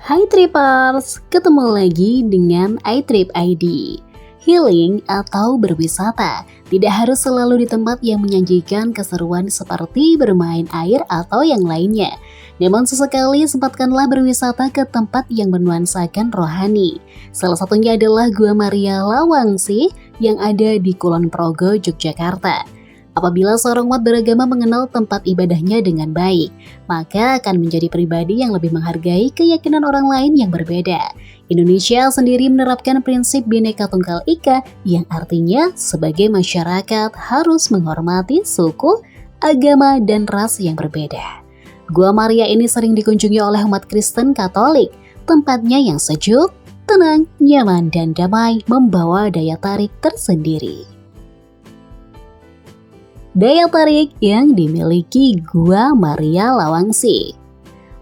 Hai Trippers, ketemu lagi dengan iTrip ID. Healing atau berwisata tidak harus selalu di tempat yang menyajikan keseruan seperti bermain air atau yang lainnya. Namun sesekali sempatkanlah berwisata ke tempat yang bernuansakan rohani. Salah satunya adalah Gua Maria Lawangsi yang ada di Kulon Progo, Yogyakarta. Apabila seorang umat beragama mengenal tempat ibadahnya dengan baik, maka akan menjadi pribadi yang lebih menghargai keyakinan orang lain yang berbeda. Indonesia sendiri menerapkan prinsip Bhinneka Tunggal Ika yang artinya sebagai masyarakat harus menghormati suku, agama, dan ras yang berbeda. Gua Maria ini sering dikunjungi oleh umat Kristen Katolik. Tempatnya yang sejuk, tenang, nyaman, dan damai membawa daya tarik tersendiri. Daya tarik yang dimiliki Gua Maria Lawangsi.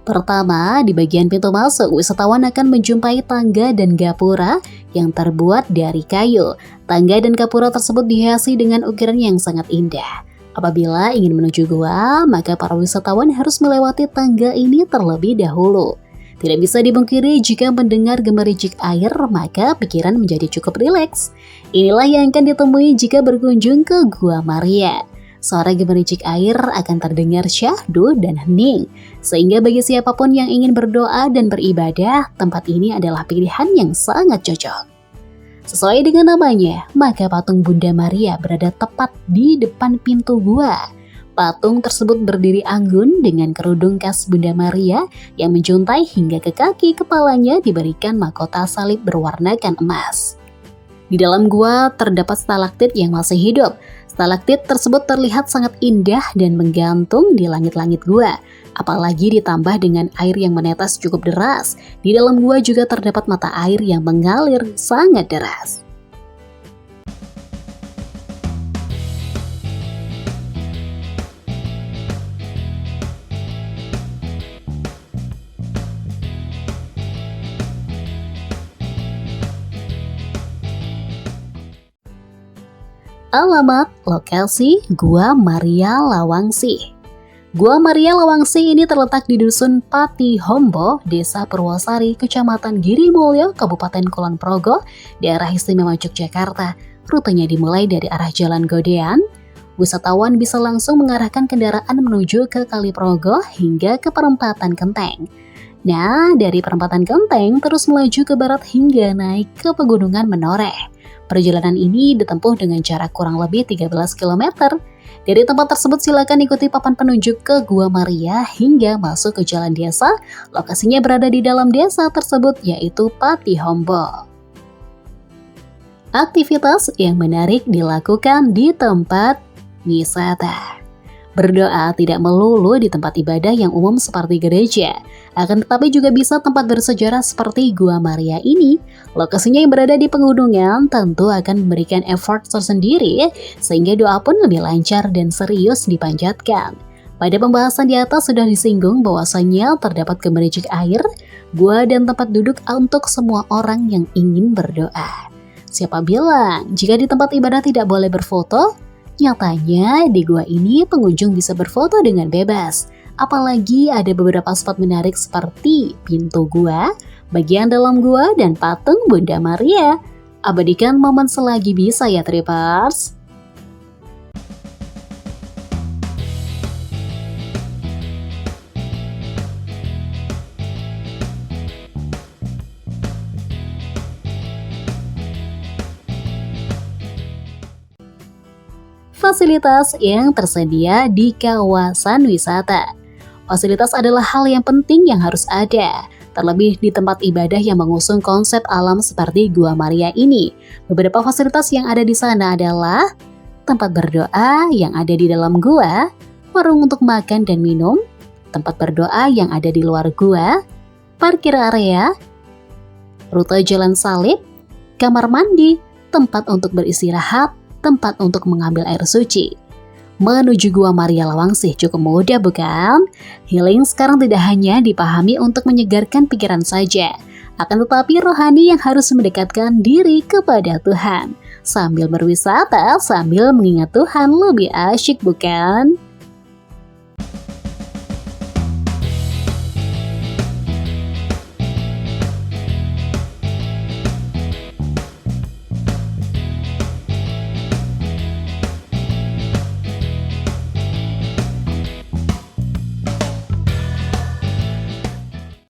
Pertama, di bagian pintu masuk, wisatawan akan menjumpai tangga dan gapura yang terbuat dari kayu. Tangga dan gapura tersebut dihiasi dengan ukiran yang sangat indah. Apabila ingin menuju gua, maka para wisatawan harus melewati tangga ini terlebih dahulu. Tidak bisa dipungkiri jika mendengar gemericik air, maka pikiran menjadi cukup rileks. Inilah yang akan ditemui jika berkunjung ke Gua Maria. Suara gemericik air akan terdengar syahdu dan hening, sehingga bagi siapapun yang ingin berdoa dan beribadah, tempat ini adalah pilihan yang sangat cocok. Sesuai dengan namanya, maka patung Bunda Maria berada tepat di depan pintu gua. Patung tersebut berdiri anggun dengan kerudung khas Bunda Maria yang menjuntai hingga ke kaki kepalanya diberikan mahkota salib berwarnakan emas. Di dalam gua terdapat stalaktit yang masih hidup. Stalaktit tersebut terlihat sangat indah dan menggantung di langit-langit gua. Apalagi ditambah dengan air yang menetes cukup deras. Di dalam gua juga terdapat mata air yang mengalir sangat deras. Alamat lokasi Gua Maria Lawangsi. Gua Maria Lawangsi ini terletak di Dusun Pati Hombo, Desa Purwosari, Kecamatan Girimulyo, Kabupaten Kulon Progo, Daerah Istimewa Yogyakarta. Rutenya dimulai dari arah Jalan Godean. Wisatawan bisa langsung mengarahkan kendaraan menuju ke Kali Progo hingga ke Perempatan Kenteng. Nah, dari Perempatan Kenteng terus melaju ke barat hingga naik ke Pegunungan Menoreh. Perjalanan ini ditempuh dengan jarak kurang lebih 13 km. Dari tempat tersebut silakan ikuti papan penunjuk ke Gua Maria hingga masuk ke jalan desa. Lokasinya berada di dalam desa tersebut yaitu Pati Hombo. Aktivitas yang menarik dilakukan di tempat wisata. Berdoa tidak melulu di tempat ibadah yang umum seperti gereja, akan tetapi juga bisa tempat bersejarah seperti Gua Maria ini. Lokasinya yang berada di pegunungan tentu akan memberikan effort tersendiri, sehingga doa pun lebih lancar dan serius dipanjatkan. Pada pembahasan di atas sudah disinggung bahwasannya terdapat gemericik air, gua dan tempat duduk untuk semua orang yang ingin berdoa. Siapa bilang jika di tempat ibadah tidak boleh berfoto? Nyatanya di gua ini pengunjung bisa berfoto dengan bebas. Apalagi ada beberapa spot menarik seperti pintu gua, bagian dalam gua, dan patung Bunda Maria. Abadikan momen selagi bisa ya Trippers. Fasilitas yang tersedia di kawasan wisata. Fasilitas adalah hal yang penting yang harus ada, terlebih di tempat ibadah yang mengusung konsep alam seperti Gua Maria ini. Beberapa fasilitas yang ada di sana adalah tempat berdoa yang ada di dalam gua, warung untuk makan dan minum, tempat berdoa yang ada di luar gua, parkir area, rute jalan salib, kamar mandi, tempat untuk beristirahat, tempat untuk mengambil air suci. Menuju Gua Maria Lawangsi cukup mudah bukan? Healing sekarang tidak hanya dipahami untuk menyegarkan pikiran saja, akan tetapi rohani yang harus mendekatkan diri kepada Tuhan. Sambil berwisata, sambil mengingat Tuhan lebih asyik bukan?